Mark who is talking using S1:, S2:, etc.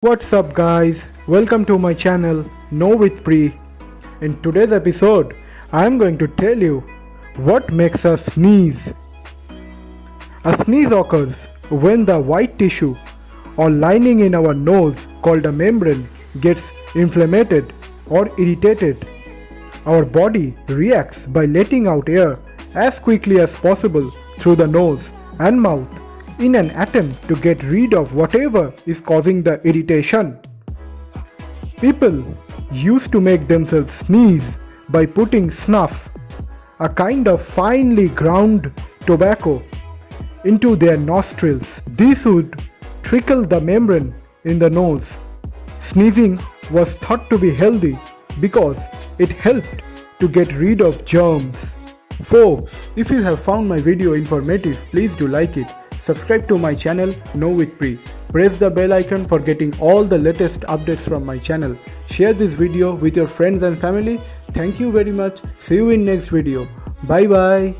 S1: What's up guys, welcome to my channel Know with Pri. In today's episode, I am going to tell you what makes us sneeze. A sneeze occurs when the white tissue or lining in our nose called a membrane gets inflamed or irritated. Our body reacts by letting out air as quickly as possible through the nose and mouth in an attempt to get rid of whatever is causing the irritation. People used to make themselves sneeze by putting snuff, a kind of finely ground tobacco, into their nostrils. This would trickle the membrane in the nose. Sneezing was thought to be healthy because it helped to get rid of germs. Folks, if you have found my video informative, please do like it. Subscribe to my channel Know with Pri. Press the bell icon for getting all the latest updates from my channel. Share this video with your friends and family. Thank you very much. See you in next video. Bye bye.